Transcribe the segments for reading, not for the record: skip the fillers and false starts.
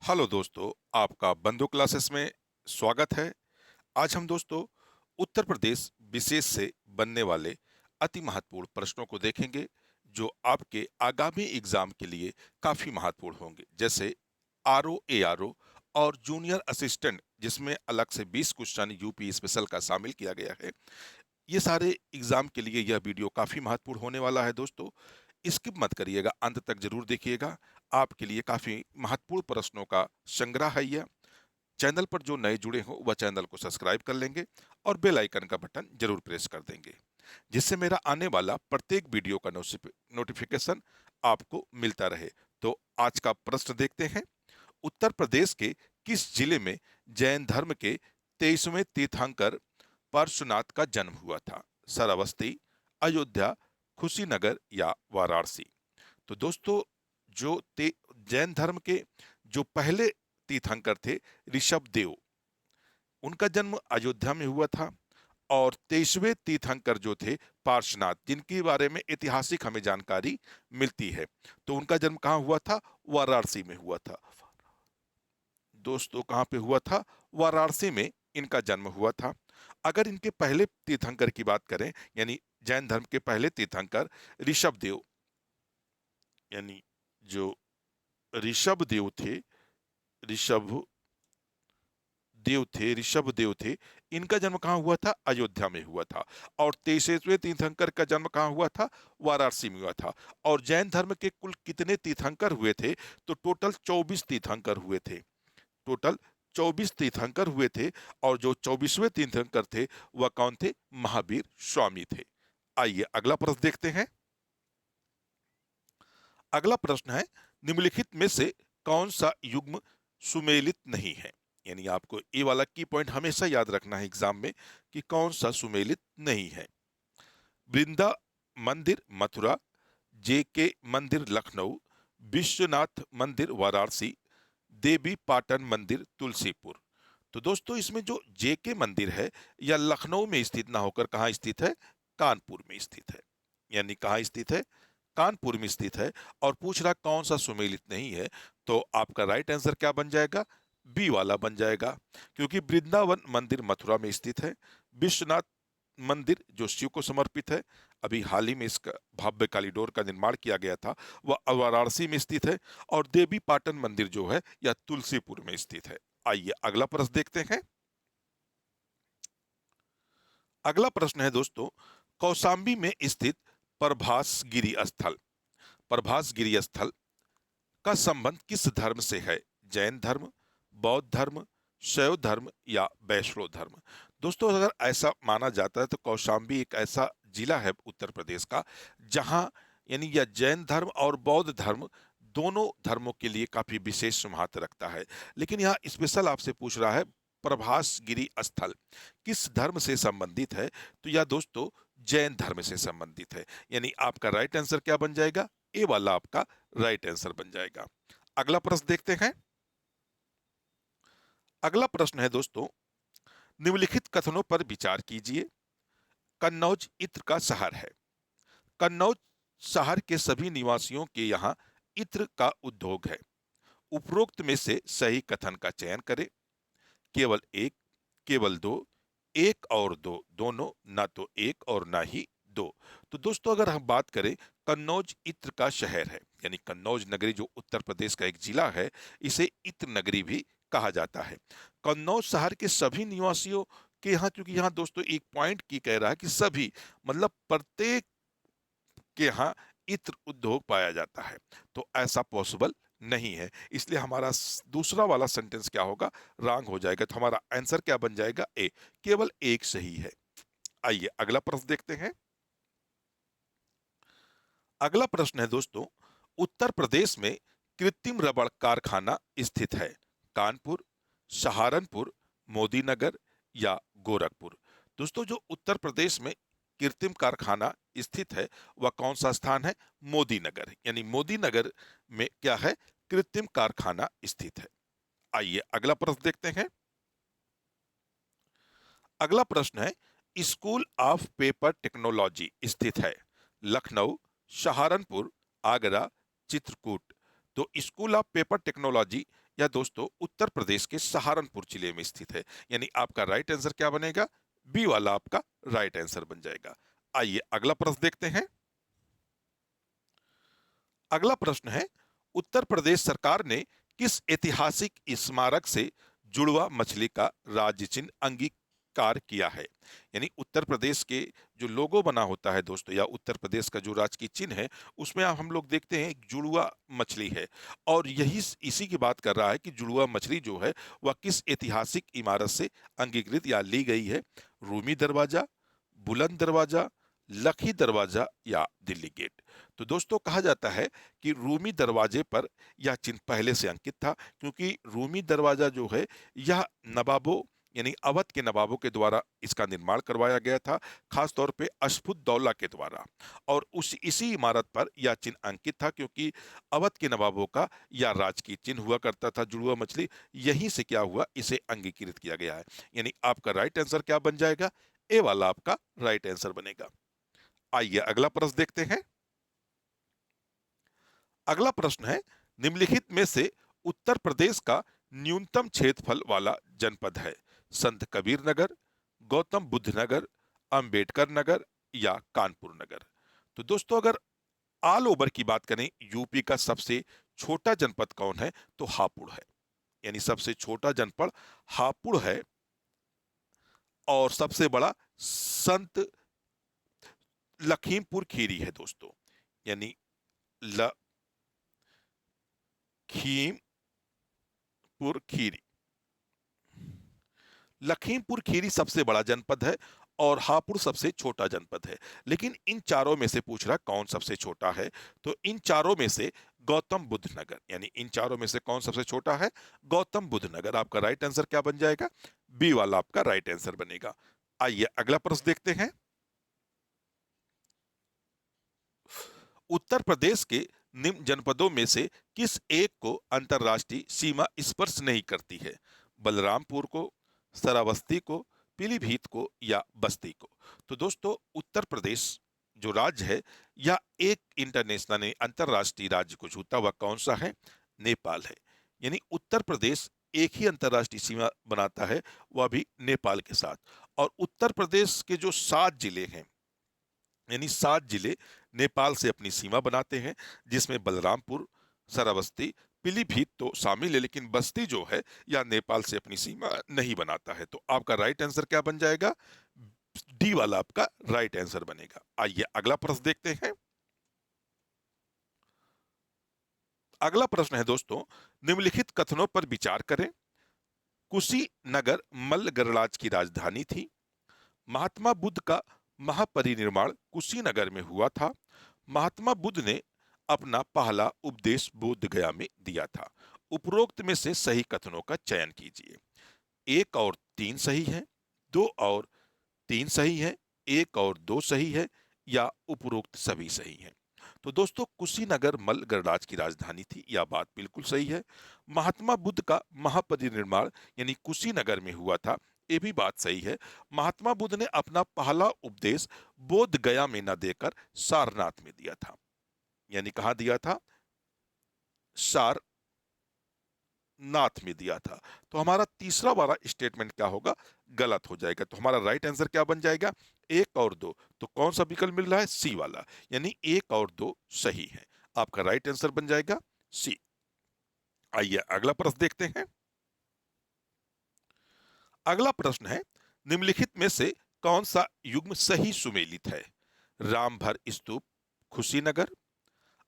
Hello दोस्तों, आपका बंधु क्लासेस में स्वागत है। आज हम दोस्तों उत्तर प्रदेश विशेष से बनने वाले अति महत्वपूर्ण प्रश्नों को देखेंगे जो आपके आगामी एग्जाम के लिए काफी महत्वपूर्ण होंगे, जैसे आरओ एआरओ और जूनियर असिस्टेंट, जिसमें अलग से 20 क्वेश्चन यूपी स्पेशल का शामिल किया गया है। ये सारे एग्जाम के लिए यह वीडियो काफी महत्वपूर्ण होने वाला है दोस्तों। स्किप मत करिएगा, अंत तक जरूर देखिएगा। आपके लिए काफी महत्वपूर्ण प्रश्नों का संग्रह है यह। चैनल पर जो नए जुड़े हो वह चैनल को सब्सक्राइब कर लेंगे और बेल आइकन का बटन जरूर प्रेस कर देंगे, जिससे मेरा आने वाला प्रत्येक वीडियो का नोटिफिकेशन आपको मिलता रहे। तो आज का प्रश्न देखते हैं। उत्तर प्रदेश के किस जिले में जैन धर्म के 23वें तीर्थंकर पार्श्वनाथ का जन्म हुआ था? श्रावस्ती, अयोध्या, कुशीनगर या वाराणसी? तो दोस्तों, जो जैन धर्म के जो पहले तीर्थंकर थे, ऋषभ देव, उनका जन्म अयोध्या में हुआ था। और 23वें तीर्थंकर जो थे पार्श्वनाथ, जिनके बारे में ऐतिहासिक हमें जानकारी मिलती है, तो उनका जन्म कहाँ हुआ था? वाराणसी में हुआ था। दोस्तों, कहाँ पे हुआ था? वाराणसी में इनका जन्म हुआ था। अगर इनके पहले तीर्थंकर की बात करें, यानी जैन धर्म के पहले तीर्थंकर ऋषभ देव, यानी जो ऋषभ देव थे, ऋषभ ऋषभ देव थे, इनका जन्म कहाँ हुआ था? अयोध्या में हुआ था। और 23वें तीर्थंकर का जन्म कहाँ हुआ था? वाराणसी में हुआ था। और जैन धर्म के कुल कितने तीर्थंकर हुए थे? तो टोटल 24 तीर्थंकर हुए थे। टोटल 24 तीर्थंकर हुए थे। और जो 24वें तीर्थंकर थे वह कौन थे? महावीर स्वामी थे। आइए अगला प्रश्न देखते हैं। अगला प्रश्न है, निम्नलिखित में से कौन सा युग्म सुमेलित नहीं है? यानी आपको ये वाला की पॉइंट हमेशा याद रखना है एग्जाम में कि कौन सा सुमेलित नहीं है। वृंदा मंदिर मथुरा, जेके मंदिर लखनऊ, विश्वनाथ मंदिर वाराणसी, देवी पाटन मंदिर तुलसीपुर? तो दोस्तों, इसमें जो जेके मंदिर है यह लखनऊ में स्थित ना होकर कहाँ स्थित है? कानपुर में स्थित है। यानी कहाँ स्थित है? कानपुर में स्थित है। और पूछ रहा कौन सा सुमेलित नहीं है, तो आपका राइट आंसर क्या बन जाएगा? बी वाला बन जाएगा। क्योंकि वृंदावन मंदिर मथुरा में स्थित है, विश्वनाथ मंदिर जो शिव को समर्पित है, अभी हाल ही में इसका भव्य कॉरिडोर का निर्माण किया गया था, वह वाराणसी में स्थित है। और देवी पाटन मंदिर जो है यह तुलसीपुर में स्थित है। आइए अगला प्रश्न देखते हैं। अगला प्रश्न है दोस्तों, कौशाम्बी में स्थित प्रभास गिरी स्थल, प्रभास गिरी स्थल का संबंध किस धर्म से है? जैन धर्म, बौद्ध धर्म, शैव धर्म या वैष्णव धर्म? दोस्तों, अगर ऐसा माना जाता है तो कौशाम्बी एक ऐसा जिला है उत्तर प्रदेश का जहां, यानी यह जैन धर्म और बौद्ध धर्म दोनों धर्मों के लिए काफी विशेष महत्व रखता है। लेकिन यहाँ स्पेशल आपसे पूछ रहा है प्रभास गिरी स्थल किस धर्म से संबंधित है, तो यह दोस्तों जैन धर्म से संबंधित है। यानी आपका राइट आंसर क्या बन जाएगा? ए वाला आपका राइट आंसर बन जाएगा। अगला प्रश्न देखते हैं। अगला प्रश्न है दोस्तों, निम्नलिखित कथनों पर विचार कीजिए। कन्नौज इत्र का शहर है। कन्नौज शहर के सभी निवासियों के यहाँ इत्र का उद्योग है। उपरोक्त में से सही कथन का चयन करें। केवल एक, केवल दो, एक और दो, दोनों, ना तो एक और ना ही दो। तो दोस्तों, अगर हम बात करें, कन्नौज इत्र का शहर है, यानी कन्नौज नगरी जो उत्तर प्रदेश का एक जिला है, इसे इत्र नगरी भी कहा जाता है। कन्नौज शहर के सभी निवासियों के यहाँ, क्योंकि यहाँ दोस्तों एक पॉइंट की कह रहा है कि सभी, मतलब प्रत्येक के यहाँ इत्र उद्योग पाया जाता है, तो ऐसा पॉसिबल नहीं है। इसलिए हमारा दूसरा वाला सेंटेंस क्या होगा? रॉन्ग हो जाएगा। तो हमारा आंसर क्या बन जाएगा? ए, केवल एक सही है। आइए अगला प्रश्न देखते हैं। अगला प्रश्न है दोस्तों, उत्तर प्रदेश में कृत्रिम रबड़ कारखाना स्थित है। कानपुर, सहारनपुर, मोदीनगर या गोरखपुर? दोस्तों, जो उत्तर प्रदेश में कृत्रिम कारखाना स्थित है वह कौन सा स्थान है? मोदीनगर। यानी मोदीनगर में क्या है? कृत्रिम कारखाना स्थित है। आइए अगला प्रश्न देखते हैं। अगला प्रश्न है, स्कूल ऑफ पेपर टेक्नोलॉजी स्थित है। लखनऊ, सहारनपुर, आगरा, चित्रकूट? तो स्कूल ऑफ पेपर टेक्नोलॉजी या दोस्तों उत्तर प्रदेश के सहारनपुर जिले में स्थित है। यानी आपका राइट आंसर क्या बनेगा? बी वाला आपका राइट आंसर बन जाएगा। आइए अगला प्रश्न देखते हैं। अगला प्रश्न है, उत्तर प्रदेश सरकार ने किस ऐतिहासिक स्मारक से जुड़वा मछली का राज्य चिन्ह अंगीकार किया है? यानी उत्तर प्रदेश के जो लोगो बना होता है दोस्तों, या उत्तर प्रदेश का जो राजकीय चिन्ह है, उसमें हम लोग देखते हैं एक जुड़वा मछली है। और यही इसी की बात कर रहा है कि जुड़वा मछली जो है वह किस ऐतिहासिक इमारत से अंगीकृत या ली गई है? रूमी दरवाजा, बुलंद दरवाजा, लखी दरवाजा या दिल्ली गेट। तो दोस्तों कहा जाता है कि रूमी दरवाजे पर यह चिन्ह पहले से अंकित था, क्योंकि रूमी दरवाजा जो है यह नवाबों यानी अवध के नवाबों के द्वारा इसका निर्माण करवाया गया था, खास तौर पे अशफुद्दौला के द्वारा। और उस इसी इमारत पर यह चिन्ह अंकित था, क्योंकि अवध के नवाबों का यह राजकीय चिन्ह हुआ करता था जुड़वा मछली। यहीं से क्या हुआ, इसे अंगीकृत किया गया है। यानी आपका राइट आंसर क्या बन जाएगा? ए वाला आपका राइट आंसर बनेगा। आइए अगला प्रश्न देखते हैं। अगला प्रश्न है, निम्नलिखित में से उत्तर प्रदेश का न्यूनतम क्षेत्रफल वाला जनपद है? संत कबीर नगर, गौतम बुद्ध नगर, अंबेडकर नगर या कानपुर नगर। तो दोस्तों अगर ऑल ओवर की बात करें, यूपी का सबसे छोटा जनपद कौन है? तो हापुड़ है। यानी सबसे छोटा जनपद हापुड़ है, और सबसे बड़ा संत लखीमपुर खीरी है दोस्तों। यानी लखीमपुर खीरी, लखीमपुर खीरी सबसे बड़ा जनपद है और हापुड़ सबसे छोटा जनपद है। लेकिन इन चारों में से पूछ रहा कौन सबसे छोटा है? तो इन चारों में से गौतम बुद्ध नगर, यानी इन चारों में से कौन सबसे छोटा है? गौतम बुद्ध नगर। आपका राइट आंसर क्या बन जाएगा? बी वाला आपका राइट आंसर बनेगा। आइए अगला प्रश्न देखते हैं। उत्तर प्रदेश के निम्न जनपदों में से किस एक को अंतरराष्ट्रीय सीमा स्पर्श नहीं करती है? बलरामपुर को, श्रावस्ती को, पीलीभीत को या बस्ती को। तो दोस्तों उत्तर प्रदेश जो राज्य है, यह एक इंटरनेशनल अंतरराष्ट्रीय राज्य को छूता हुआ कौन सा है? नेपाल है। यानी उत्तर प्रदेश एक ही अंतरराष्ट्रीय सीमा बनाता है, वह भी नेपाल के साथ। और उत्तर प्रदेश के जो 7 जिले हैं, यानी 7 जिले नेपाल से अपनी सीमा बनाते हैं, जिसमें बलरामपुर, श्रावस्ती, पीलीभीत तो शामिल है, लेकिन बस्ती जो है या नेपाल से अपनी सीमा नहीं बनाता है। तो आपका राइट आंसर क्या बन जाएगा? डी वाला आपका राइट आंसर बनेगा। आइए अगला प्रश्न देखते हैं। अगला प्रश्न है दोस्तों, निम्नलिखित कथनों पर विचार करें। कुशीनगर मल्ल गणराज्य की राजधानी थी। महात्मा बुद्ध का महापरिनिर्वाण कुशीनगर में हुआ था। महात्मा बुद्ध ने अपना पहला उपदेश बोध गया में दिया था। उपरोक्त में से सही कथनों का चयन कीजिए। 1 और 3 सही है, 2 और 3 सही है, 1 और 2 सही है, या उपरोक्त सभी सही है। तो दोस्तों कुशीनगर मल्ल गणराज्य की राजधानी थी, यह बात बिल्कुल सही है। महात्मा बुद्ध का महापरिनिर्वाण यानी कुशीनगर में हुआ था, ये भी बात सही है। महात्मा बुद्ध ने अपना पहला उपदेश बोध गया में न देकर सारनाथ में दिया था। यानी कहा दिया था? सारनाथ में दिया था। तो हमारा तीसरा वाला स्टेटमेंट क्या होगा? गलत हो जाएगा। तो हमारा राइट आंसर क्या बन जाएगा? 1 और 2। तो कौन सा विकल्प मिल रहा है? सी वाला। यानी 1 और 2 सही है। आपका राइट आंसर बन जाएगा सी। आइए अगला प्रश्न देखते हैं। अगला प्रश्न है, निम्नलिखित में से कौन सा युग्म सही सुमेलित है? रामभर स्तूप कुशीनगर,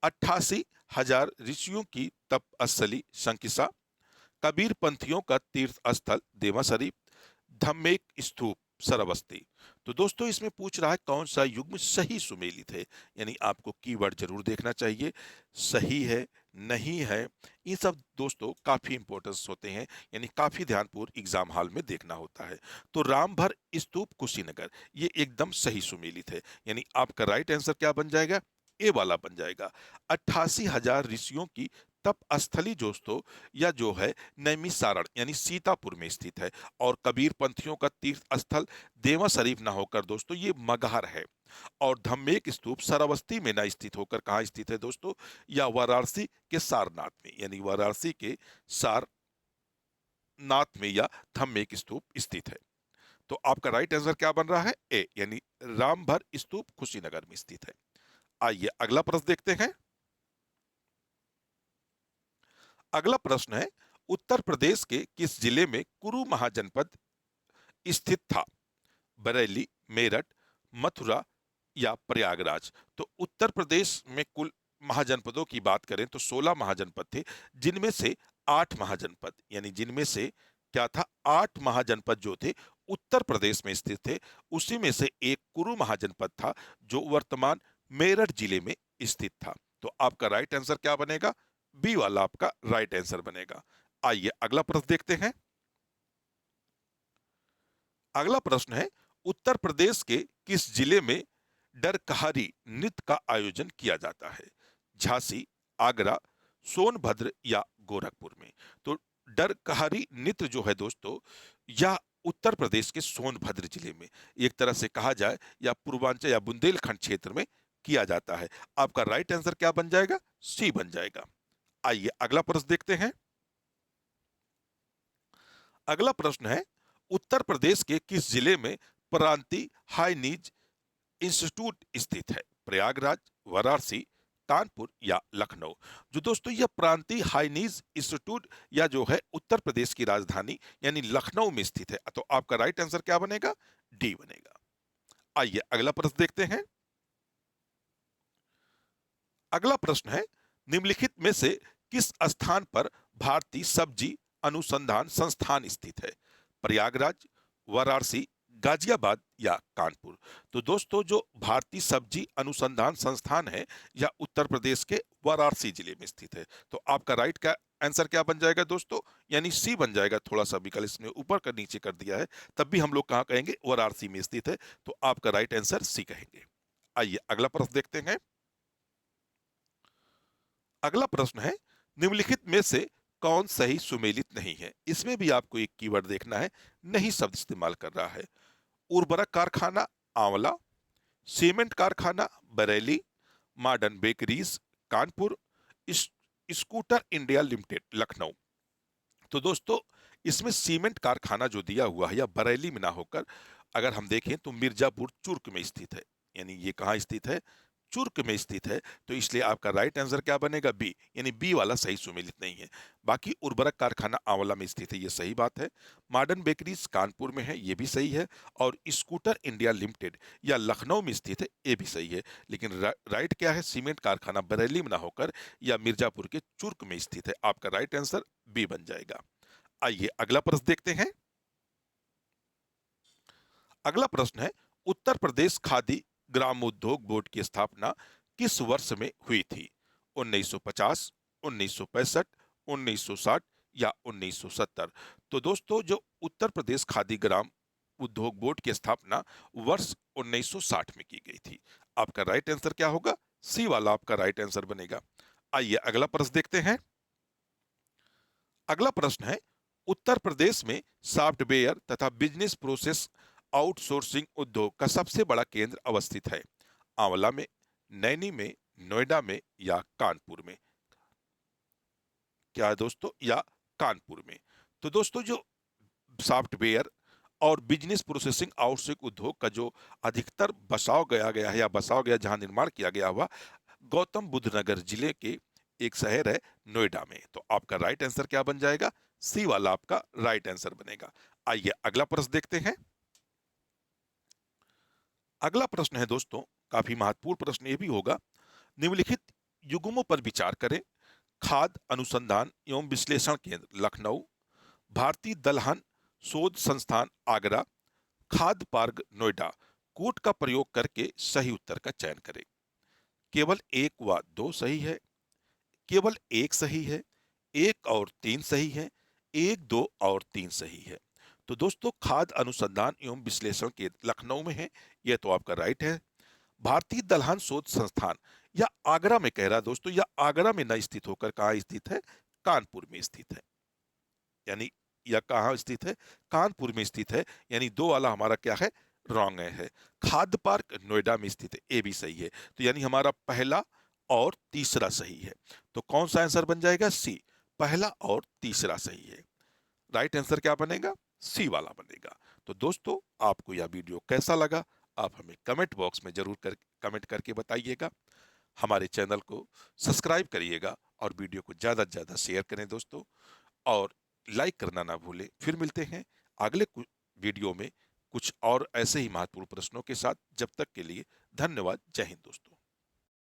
88,000 ऋषियों की तपस्थली शंकिसा, कबीर पंथियों का तीर्थ स्थल देवा शरीफ, धम्मेक स्तूप श्रावस्ती। तो दोस्तों इसमें पूछ रहा है कौन सा युग्म सही सुमेलित है। यानी आपको कीवर्ड जरूर देखना चाहिए, सही है, नहीं है, ये सब दोस्तों काफी इंपॉर्टेंस होते हैं, यानी काफी ध्यानपूर्वक एग्जाम हॉल में देखना होता है। तो रामभर स्तूप कुशीनगर ये एकदम सही सुमेलित है। यानी आपका राइट आंसर क्या बन जाएगा? ए वाला बन जाएगा। 88,000 ऋषियों की तप स्थली दोस्तों या जो है नैमिषारण यानी सीतापुर में स्थित है। और कबीर पंथियों का तीर्थ स्थल देवा शरीफ ना होकर दोस्तों ये मगहर है। और धम्मेक स्तूप श्रावस्ती में ना स्थित होकर कहाँ स्थित है दोस्तों, या वाराणसी के सारनाथ में, यानी वाराणसी के सारनाथ में या धम्मेक स्तूप स्थित है। तो आपका राइट आंसर क्या बन रहा है, ए यानी रामभर स्तूप कुशीनगर में स्थित है। आइए अगला प्रश्न देखते हैं। अगला प्रश्न है, उत्तर प्रदेश के किस जिले में कुरु महाजनपद स्थित था? बरेली, मेरठ, मथुरा या प्रयागराज? तो उत्तर प्रदेश में कुल महाजनपदों की बात करें तो 16 महाजनपद थे, जिनमें से 8 महाजनपद, यानी जिनमें से क्या था, 8 महाजनपद जो थे उत्तर प्रदेश में स्थित थे। उसी में से एक कुरु महाजनपद था जो वर्तमान मेरठ जिले में स्थित था। तो आपका राइट आंसर क्या बनेगा, बी वाला आपका राइट आंसर बनेगा। आइए अगला प्रश्न देखते हैं। अगला प्रश्न है, उत्तर प्रदेश के किस जिले में डरकहारी नृत्य का आयोजन किया जाता है? झांसी, आगरा, सोनभद्र या गोरखपुर में? तो डरकहारी नृत्य जो है दोस्तों, यह उत्तर प्रदेश के सोनभद्र जिले में, एक तरह से कहा जाए या पूर्वांचल या बुंदेलखंड क्षेत्र में किया जाता है। आपका राइट आंसर क्या बन जाएगा, सी बन जाएगा। आइए अगला प्रश्न देखते हैं। अगला प्रश्न है, उत्तर प्रदेश के किस जिले में प्रांतीय हाईनीज इंस्टीट्यूट स्थित है? प्रयागराज, वाराणसी, कानपुर या लखनऊ? जो दोस्तों यह प्रांतीय हाईनीज इंस्टीट्यूट या जो है उत्तर प्रदेश की राजधानी यानी लखनऊ में स्थित है। तो आपका राइट आंसर क्या बनेगा, डी बनेगा। आइए अगला प्रश्न देखते हैं। अगला प्रश्न है, निम्नलिखित में से किस स्थान पर भारतीय सब्जी अनुसंधान संस्थान स्थित है? प्रयागराज, वाराणसी, गाजियाबाद या कानपुर? तो दोस्तों जो भारतीय सब्जी अनुसंधान संस्थान है यह उत्तर प्रदेश के वाराणसी जिले में स्थित है। तो आपका राइट का आंसर क्या बन जाएगा दोस्तों, यानी सी बन जाएगा। थोड़ा सा विकल्प इसने ऊपर का नीचे कर दिया है, तब भी हम लोग कहाँ कहेंगे, वाराणसी में स्थित है। तो आपका राइट आंसर सी कहेंगे। आइए अगला प्रश्न देखते हैं। अगला प्रश्न है, निम्नलिखित में से कौन सही सुमेलित नहीं है? इसमें भी आपको एक कीवर्ड देखना है, नहीं शब्द इस्तेमाल कर रहा है। उर्वरक कारखाना आंवला, सीमेंट कारखाना बरेली, मॉडर्न बेकरीज कानपुर, इस, स्कूटर इंडिया लिमिटेड लखनऊ? तो दोस्तों इसमें सीमेंट कारखाना जो दिया हुआ है या बरेली में ना होकर अगर हम देखें तो मिर्जापुर चुर्क में स्थित है, यानी ये कहाँ स्थित है, चुर्क में स्थित है। तो इसलिए आपका राइट आंसर क्या बनेगा, बी, यानी बी वाला सही सुमेलित नहीं है। बाकी उर्वरक कारखाना आंवला में स्थित है, ये सही बात है। मॉडर्न बेकरीज कानपुर में है, ये भी सही है। और स्कूटर इंडिया लिमिटेड या लखनऊ में स्थित है, ये भी सही है। लेकिन राइट क्या है, सीमेंट कारखाना बरेली में ना होकर या मिर्जापुर के चुर्क में स्थित है। आपका राइट आंसर बी बन जाएगा। आइए अगला प्रश्न देखते हैं। अगला प्रश्न है, उत्तर प्रदेश खादी ग्रामोद्योग बोर्ड की स्थापना किस वर्ष में हुई थी? 1950, 1965, 1960 या 1970? तो दोस्तों जो उत्तर प्रदेश खादी ग्राम उद्योग बोर्ड की स्थापना वर्ष 1960 में की गई थी। आपका राइट आंसर क्या होगा, सी वाला आपका राइट आंसर बनेगा। आइए अगला प्रश्न देखते हैं। अगला प्रश्न है, उत्तर प्रदेश में सॉफ्टवेयर तथा बिजनेस प्रोसेस आउटसोर्सिंग उद्योग का सबसे बड़ा केंद्र अवस्थित है? आंवला में, नैनी में, नोएडा में या कानपुर में? क्या है दोस्तों, या कानपुर में? तो दोस्तों जो सॉफ्टवेयर और बिजनेस प्रोसेसिंग आउटसोर्सिंग उद्योग का जो अधिकतर बसाव गया गया है या बसाव गया जहां निर्माण किया गया हुआ गौतम बुद्ध नगर जिले के एक शहर है नोएडा में। तो आपका राइट आंसर क्या बन जाएगा, सी वाला आपका राइट आंसर बनेगा। आइए अगला प्रश्न देखते हैं। अगला प्रश्न है दोस्तों, काफी महत्वपूर्ण प्रश्न ये भी होगा। निम्नलिखित युग्मों पर विचार करें। खाद्य अनुसंधान एवं विश्लेषण केंद्र लखनऊ, भारतीय दलहन शोध संस्थान आगरा, खाद्य पार्क नोएडा। कोट का प्रयोग करके सही उत्तर का चयन करें। केवल एक व दो सही है, केवल एक सही है, एक और तीन सही है, एक दो और तीन सही है। तो दोस्तों खाद्य अनुसंधान एवं विश्लेषण केंद्र लखनऊ में है, यह तो आपका राइट है। भारतीय दलहन शोध संस्थान या आगरा में कह रहा है दोस्तों, या आगरा में न स्थित होकर कहाँ स्थित है? कानपुर में स्थित है। यानी यह कहाँ स्थित है? कानपुर में स्थित है। यानी दो वाला हमारा क्या है? रॉन्ग है। खाद्य पार्क नोएडा में स्थित है, ए भी सही है। तो यानी हमारा पहला और तीसरा सही है। तो कौन सा आंसर बन जाएगा? सी। पहला और तीसरा सही है। राइट आंसर क्या बनेगा? सी वाला बनेगा। तो दोस्तों, आपको यह वीडियो कैसा लगा? आप हमें कमेंट बॉक्स में जरूर कमेंट करके बताइएगा। हमारे चैनल को सब्सक्राइब करिएगा और वीडियो को ज्यादा से ज्यादा शेयर करें दोस्तों, और लाइक करना ना भूलें। फिर मिलते हैं अगले वीडियो में कुछ और ऐसे ही महत्वपूर्ण प्रश्नों के साथ। जब तक के लिए धन्यवाद। जय हिंद दोस्तों।